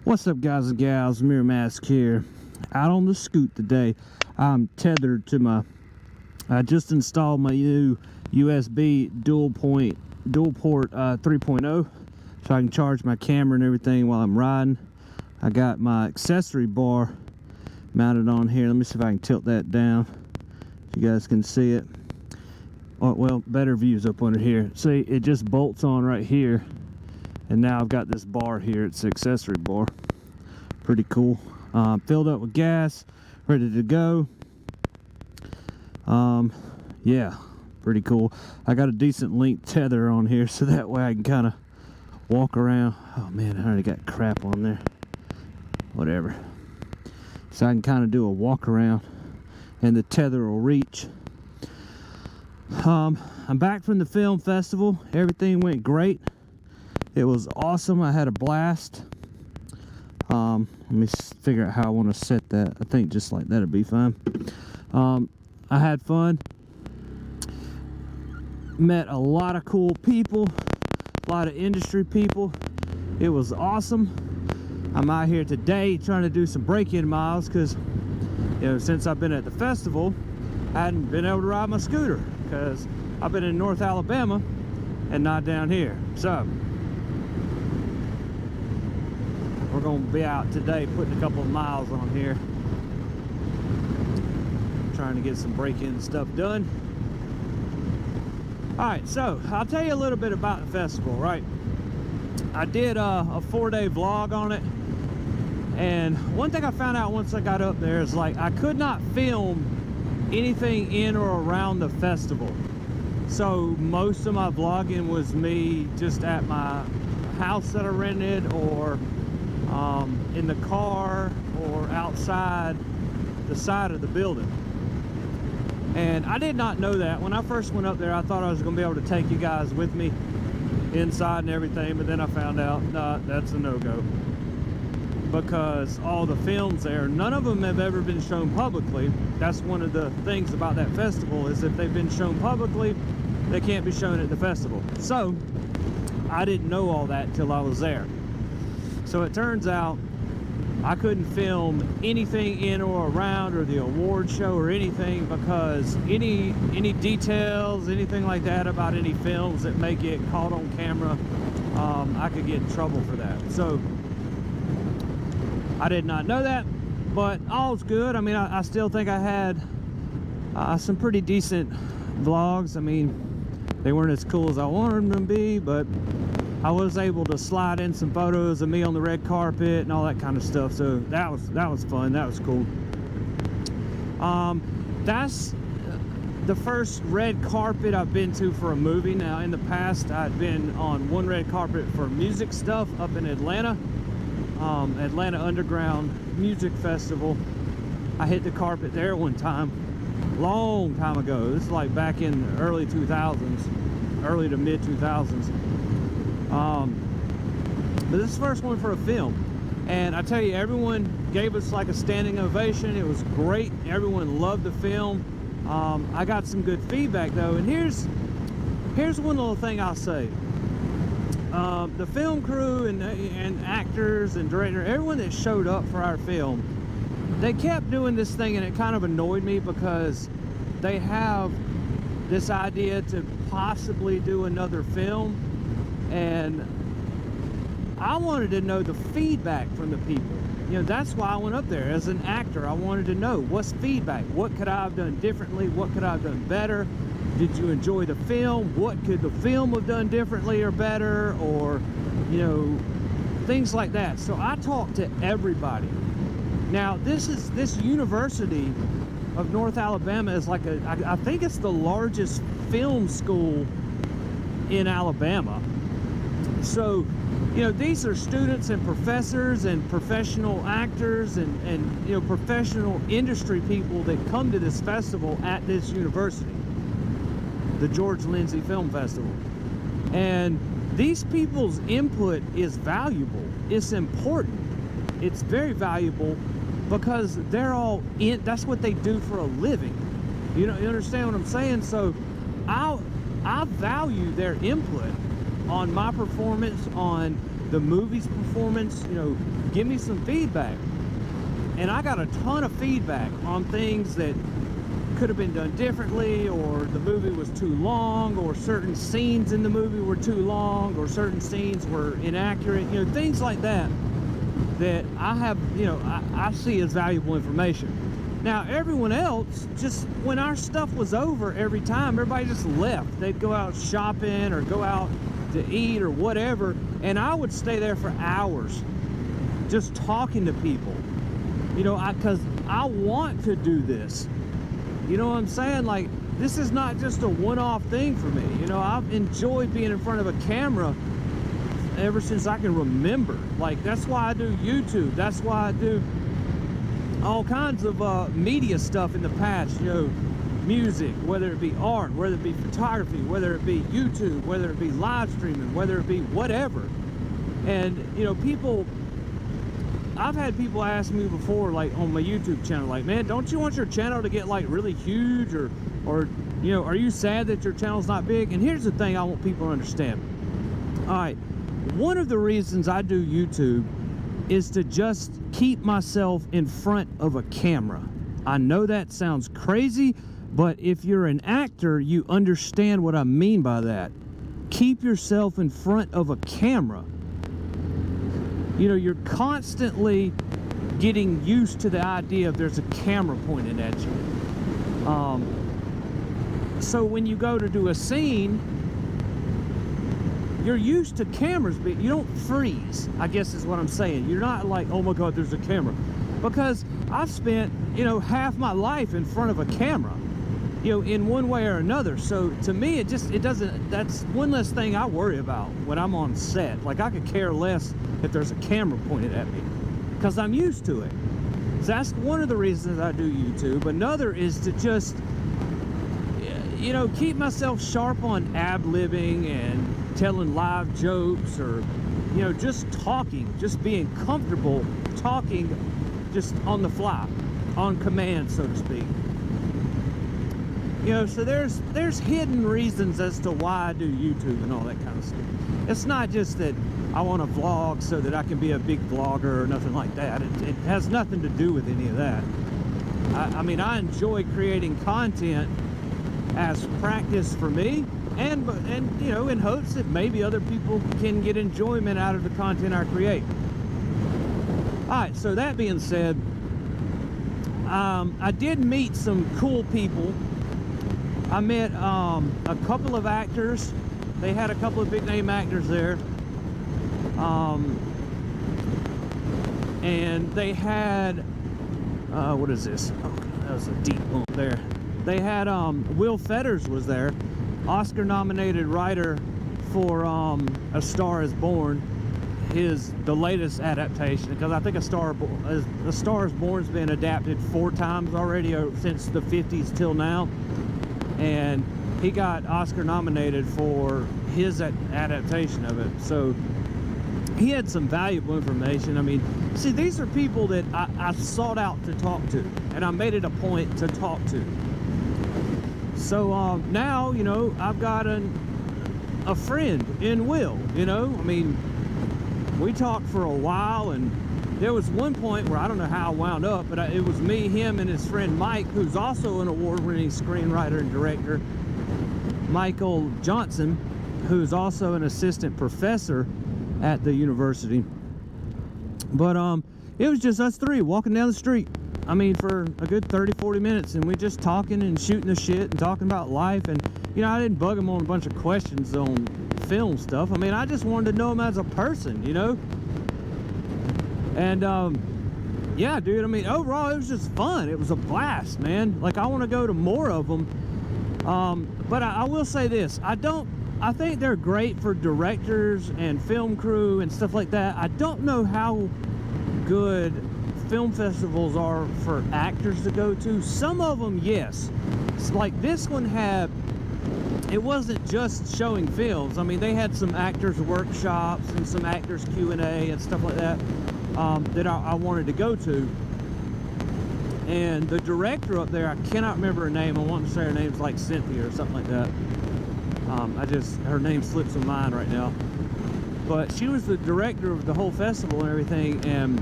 What's up, guys and gals? Mirrormask here, out on the scoot today. I'm tethered to my, I just installed my new USB dual port 3.0 so I can charge my camera and everything while I'm riding. I got my accessory bar mounted on here. Let me see if I can tilt that down so you guys can see it. Oh, well, better views up under here. See, it just bolts on right here. And now I've got this bar here. It's the accessory bar. Pretty cool. Filled up with gas, ready to go. Yeah, pretty cool. I got a decent length tether on here, so that way I can kind of walk around. Oh man, I already got crap on there. Whatever. So I can kind of do a walk around, and the tether will reach. I'm back from the film festival. Everything went great. It was awesome. I had a blast. Let me figure out how I want to set that. I think just like that'll be fine. I had fun. Met a lot of cool people, a lot of industry people. It was awesome. I'm out here today trying to do some break-in miles because, you know, since I've been at the festival, I hadn't been able to ride my scooter because I've been in North Alabama and not down here. So we're going to be out today putting a couple of miles on here, trying to get some break-in stuff done. All right, so I'll tell you a little bit about the festival, right? I did a 4-day vlog on it, and one thing I found out once I got up there is like I could not film anything in or around the festival. So most of my vlogging was me just at my house that I rented, or in the car, or outside the side of the building. And I did not know that. When I first went up there, I thought I was going to be able to take you guys with me inside and everything, but then I found out, nah, that's a no-go. Because all the films there, none of them have ever been shown publicly. That's one of the things about that festival, is if they've been shown publicly, they can't be shown at the festival. So I didn't know all that till I was there. So it turns out I couldn't film anything in or around, or the award show or anything, because any details, anything like that about any films that may get caught on camera, I could get in trouble for that. So I did not know that, but all's good. I mean, I still think I had some pretty decent vlogs. I mean, they weren't as cool as I wanted them to be, but I was able to slide in some photos of me on the red carpet and all that kind of stuff. So that was fun. That was cool. That's the first red carpet I've been to for a movie. Now, in the past, I'd been on one red carpet for music stuff up in Atlanta. Atlanta Underground Music Festival. I hit the carpet there one time, long time ago. This is like back in the early 2000s, early to mid 2000s. But this is the first one for a film, and I tell you, everyone gave us like a standing ovation. It was great. Everyone loved the film. I got some good feedback though, and here's one little thing I'll say. The film crew and actors and director, everyone that showed up for our film, they kept doing this thing, and it kind of annoyed me because they have this idea to possibly do another film, and I wanted to know the feedback from the people. You know, that's why I went up there as an actor. I wanted to know what's feedback. What could I have done differently? What could I have done better? Did you enjoy the film? What could the film have done differently or better? Or, you know, things like that. So I talked to everybody. Now, this University of North Alabama is like I think it's the largest film school in Alabama. So, you know, these are students and professors and professional actors and you know, professional industry people that come to this festival at this university, the George Lindsay Film Festival. And these people's input is valuable. It's important. It's very valuable because they're all in, that's what they do for a living. You know, you understand what I'm saying? So I value their input on my performance, on the movie's performance, you know, give me some feedback. And I got a ton of feedback on things that could have been done differently, or the movie was too long, or certain scenes in the movie were too long, or certain scenes were inaccurate, you know, things like that, that I have, you know, I see as valuable information. Now, everyone else, just when our stuff was over every time, everybody just left. They'd go out shopping or go out to eat or whatever, and I would stay there for hours just talking to people, you know, because I want to do this. You know what I'm saying? Like, this is not just a one-off thing for me. You know, I've enjoyed being in front of a camera ever since I can remember. Like, that's why I do YouTube. That's why I do all kinds of media stuff in the past. You know, music, whether it be art, whether it be photography, whether it be YouTube, whether it be live streaming, whether it be whatever. And, you know, people... I've had people ask me before, like on my YouTube channel, like, man, don't you want your channel to get like really huge, or you know, are you sad that your channel's not big? And here's the thing I want people to understand. All right, one of the reasons I do YouTube is to just keep myself in front of a camera. I know that sounds crazy, but if you're an actor, you understand what I mean by that. Keep yourself in front of a camera. You know, you're constantly getting used to the idea of there's a camera pointed at you. So when you go to do a scene, you're used to cameras, but you don't freeze, I guess is what I'm saying. You're not like, oh my God, there's a camera. Because I've spent, you know, half my life in front of a camera, you know, in one way or another. So to me, it doesn't, that's one less thing I worry about when I'm on set. Like, I could care less if there's a camera pointed at me, because I'm used to it. So that's one of the reasons I do YouTube. Another is to just, you know, keep myself sharp on ad-libbing and telling live jokes, or, you know, just talking, just being comfortable talking just on the fly, on command, so to speak. You know, so there's hidden reasons as to why I do YouTube and all that kind of stuff. It's not just that I want to vlog so that I can be a big vlogger or nothing like that. It has nothing to do with any of that. I mean, I enjoy creating content as practice for me, and you know, in hopes that maybe other people can get enjoyment out of the content I create. Alright, so that being said, I did meet some cool people. I met a couple of actors. They had a couple of big name actors there. And they had, what is this? Oh, that was a deep bump there. They had, Will Fetters was there, Oscar nominated writer for A Star Is Born, the latest adaptation, because I think A Star Is Born's been adapted 4 times already since the 50s till now. And he got Oscar nominated for his adaptation of it. So he had some valuable information. I mean, see, these are people that I sought out to talk to, and I made it a point to talk to. So now, you know, I've got a friend in Will, you know. I mean, we talked for a while, and there was one point where I don't know how I wound up, but it was me, him, and his friend Mike, who's also an award-winning screenwriter and director, Michael Johnson, who's also an assistant professor at the university. But it was just us 3 walking down the street. I mean, for a good 30-40 minutes, and we just talking and shooting the shit and talking about life. And, you know, I didn't bug him on a bunch of questions on film stuff. I mean, I just wanted to know him as a person, you know. And yeah, dude, I mean, overall it was just fun. It was a blast, man. Like, I want to go to more of them. But I will say this, I think they're great for directors and film crew and stuff like that. I don't know how good film festivals are for actors to go to. Some of them, yes. It's like this one had, it wasn't just showing films. I mean, they had some actors workshops and some actors Q&A and stuff like that, that I wanted to go to. And the director up there, I cannot remember her name. I want to say her name's like Cynthia or something like that. Her name slips my mind right now. but she was the director of the whole festival and everything, and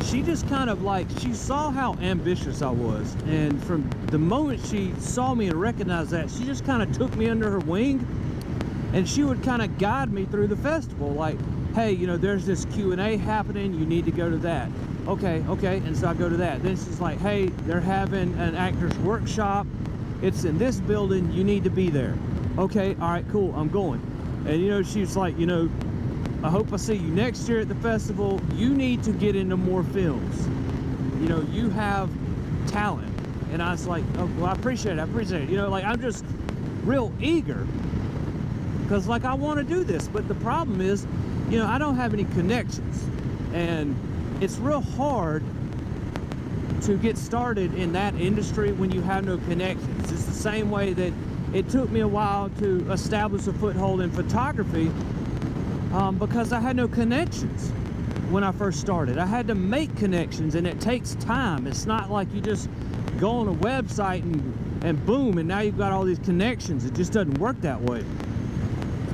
she just kind of like, she saw how ambitious I was, and from the moment she saw me and recognized that, she just kind of took me under her wing, and she would kind of guide me through the festival, like, hey, you know, there's this Q&A happening, you need to go to that. Okay, and so I go to that. Then she's like, hey, they're having an actor's workshop, it's in this building, you need to be there. Okay, all right, cool, I'm going. And you know, she's like, you know, I hope I see you next year at the festival. You need to get into more films. You know, you have talent. And I was like, oh, well, I appreciate it. You know, like, I'm just real eager, because like, I want to do this. But the problem is, you know, I don't have any connections, and it's real hard to get started in that industry when you have no connections. It's the same way that it took me a while to establish a foothold in photography, because I had no connections when I first started. I had to make connections, and it takes time. It's not like you just go on a website and boom, and now you've got all these connections. It just doesn't work that way.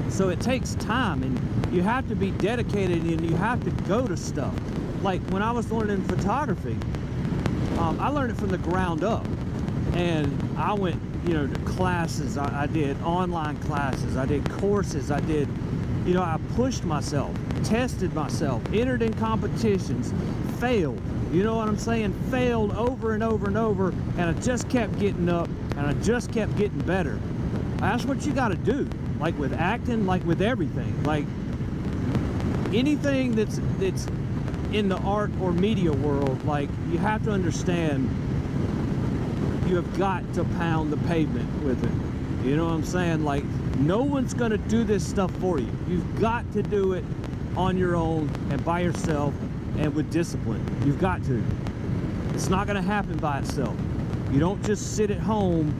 So it takes time, and you have to be dedicated, and you have to go to stuff. Like when I was learning photography, I learned it from the ground up, and I went, you know, to classes. I did online classes, I did courses, I did, you know, I pushed myself, tested myself, entered in competitions, failed, you know what I'm saying, failed over and over and over, and I just kept getting up, and I just kept getting better. That's what you got to do, like with acting, like with everything, like anything that's in the art or media world. Like, you have to understand, you have got to pound the pavement with it. You know what I'm saying? Like, no one's going to do this stuff for you. You've got to do it on your own and by yourself and with discipline. You've got to. It's not going to happen by itself. You don't just sit at home.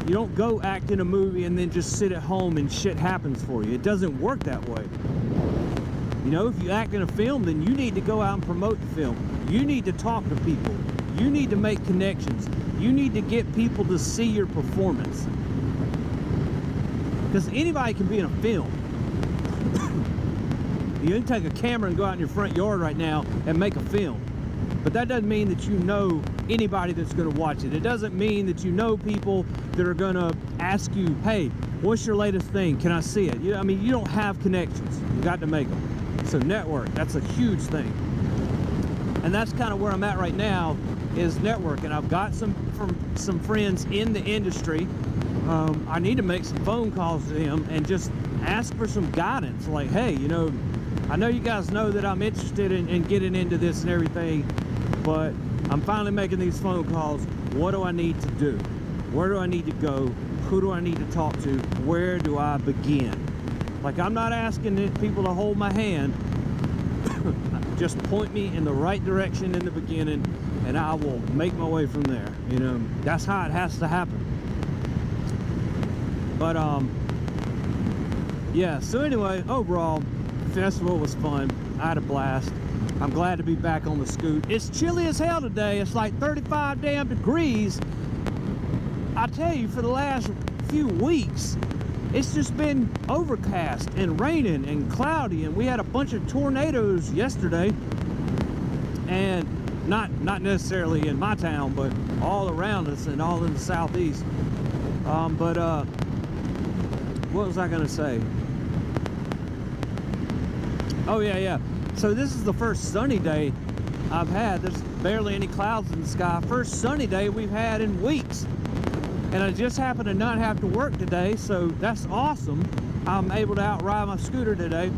You don't go act in a movie and then just sit at home and shit happens for you. It doesn't work that way. You know, if you act in a film, then you need to go out and promote the film. You need to talk to people. You need to make connections. You need to get people to see your performance. Because anybody can be in a film. You can take a camera and go out in your front yard right now and make a film. But that doesn't mean that you know anybody that's going to watch it. It doesn't mean that you know people that are going to ask you, hey, what's your latest thing? Can I see it? I mean, you don't have connections. You got to make them. So network, that's a huge thing. And that's kind of where I'm at right now, is networking. I've got some friends in the industry. I need to make some phone calls to them and just ask for some guidance. Like, hey, you know, I know you guys know that I'm interested in getting into this and everything, but I'm finally making these phone calls. What do I need to do? Where do I need to go? Who do I need to talk to? Where do I begin? Like, I'm not asking people to hold my hand. Just point me in the right direction in the beginning, and I will make my way from there. You know, that's how it has to happen. But yeah, so anyway, overall, the festival was fun. I had a blast. I'm glad to be back on the scoot. It's chilly as hell today. It's like 35 damn degrees. I tell you, for the last few weeks, it's just been overcast and raining and cloudy, and we had a bunch of tornadoes yesterday, and not necessarily in my town, but all around us and all in the southeast. What was I gonna say? Oh yeah. So this is the first sunny day I've had. There's barely any clouds in the sky. First sunny day we've had in weeks. And I just happen to not have to work today, so that's awesome. I'm able to outride my scooter today.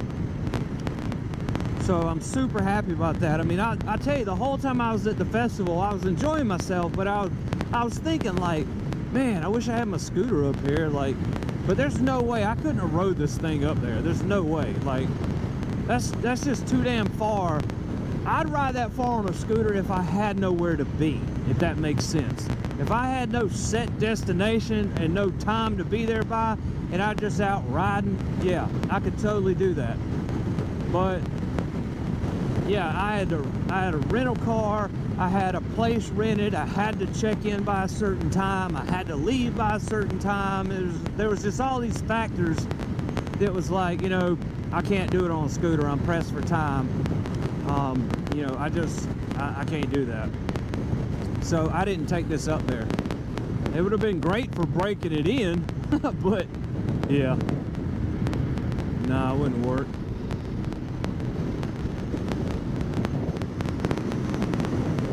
So I'm super happy about that. I mean, I tell you, the whole time I was at the festival, I was enjoying myself, but I was thinking, like, man, I wish I had my scooter up here, like, but there's no way. I couldn't have rode this thing up there. There's no way. Like, that's just too damn far. I'd ride that far on a scooter if I had nowhere to be, if that makes sense. If I had no set destination and no time to be there by, and I just out riding, yeah, I could totally do that. But yeah, I had a rental car, I had a place rented, I had to check in by a certain time, I had to leave by a certain time. There was just all these factors that was like, you know, I can't do it on a scooter. I'm pressed for time. You know, I can't do that. So I didn't take this up there. It would have been great for breaking it in, but yeah, no, it wouldn't work.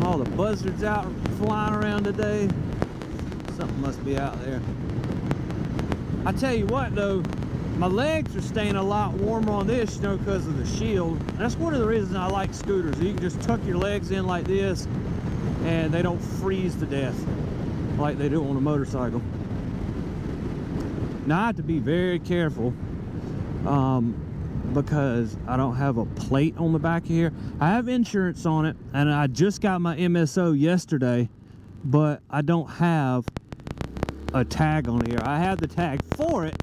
All the buzzards out flying around today. Something must be out there. I tell you what though, my legs are staying a lot warmer on this, you know, because of the shield. That's one of the reasons I like scooters. You can just tuck your legs in like this and they don't freeze to death like they do on a motorcycle. Now I have to be very careful because I don't have a plate on the back of here. I have insurance on it, and I just got my MSO yesterday, but I don't have a tag on here. I have the tag for it,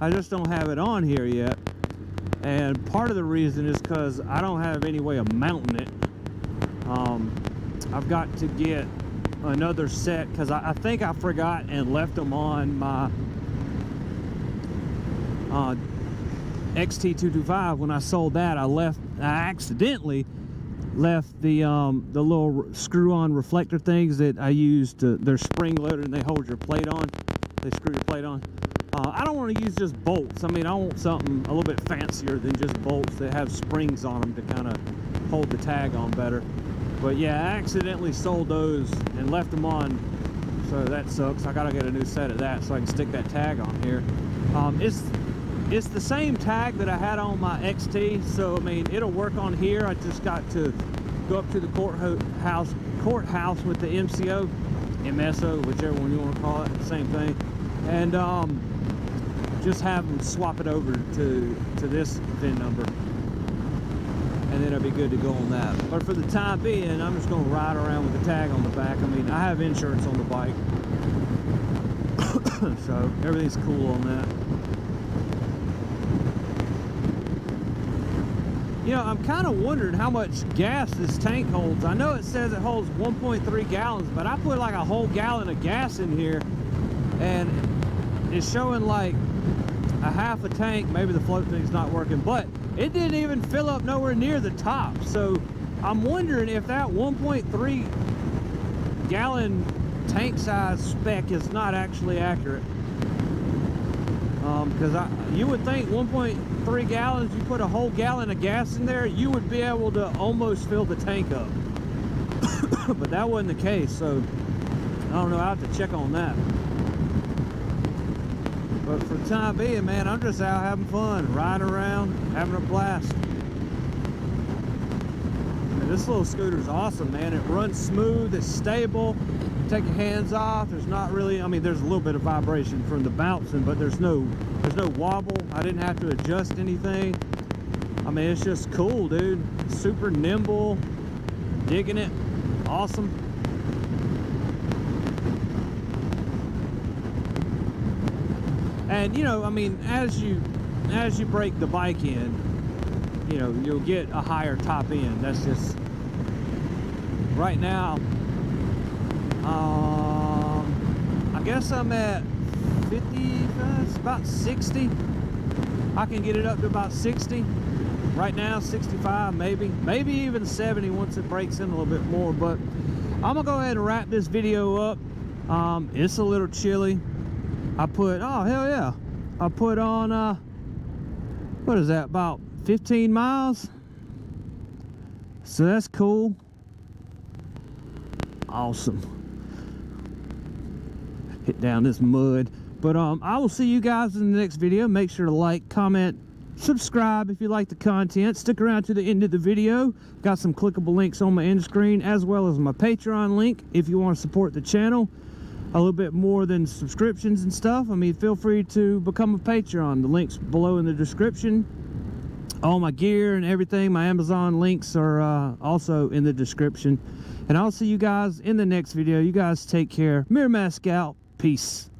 I just don't have it on here yet. And part of the reason is because I don't have any way of mounting it. I've got to get another set because I think I forgot and left them on my XT225. When I sold that, I accidentally left the little screw-on reflector things that I used to, they're spring loaded and they hold your plate on. They screw your plate on. I don't want to use just bolts. I mean, I want something a little bit fancier than just bolts that have springs on them to kind of hold the tag on better. But yeah, I accidentally sold those and left them on, so that sucks. I gotta get a new set of that so I can stick that tag on here. It's the same tag that I had on my XT, so I mean it'll work on here. I just got to go up to the courthouse with the MSO, whichever one you want to call it, same thing, and just have them swap it over to this VIN number, and then it'll be good to go on that. But for the time being, I'm just going to ride around with the tag on the back. I mean, I have insurance on the bike, so everything's cool on that. You know, I'm kind of wondering how much gas this tank holds. I know it says it holds 1.3 gallons, but I put like a whole gallon of gas in here, and it's showing like a half a tank. Maybe the float thing's not working, but it didn't even fill up nowhere near the top. So I'm wondering if that 1.3 gallon tank size spec is not actually accurate. Because you would think 1.3 gallons, you put a whole gallon of gas in there, you would be able to almost fill the tank up. But that wasn't the case, so I don't know. I'll have to check on that. But for the time being, man, I'm just out having fun, riding around, having a blast. And this little scooter is awesome, man. It runs smooth, it's stable. You take your hands off. There's not really, I mean, there's a little bit of vibration from the bouncing, but there's no wobble. I didn't have to adjust anything. I mean, it's just cool, dude. Super nimble, digging it, awesome. And you know, I mean, as you break the bike in, you know, you'll get a higher top end. That's just right now. I guess I'm at 50. It's about 60. I can get it up to about 60. Right now, 65, maybe even 70 once it breaks in a little bit more. But I'm gonna go ahead and wrap this video up. It's a little chilly. I put, oh hell yeah, I put on what is that, about 15 miles, so that's cool. Awesome. Hit down this mud. But I will see you guys in the next video. Make sure to like, comment, subscribe if you like the content. Stick around to the end of the video. Got some clickable links on my end screen, as well as my Patreon link if you want to support the channel a little bit more than subscriptions and stuff. I mean, feel free to become a Patreon. The link's below in the description. All my gear and everything, my Amazon links are also in the description. And I'll see you guys in the next video. You guys take care. Mirrormask out. Peace.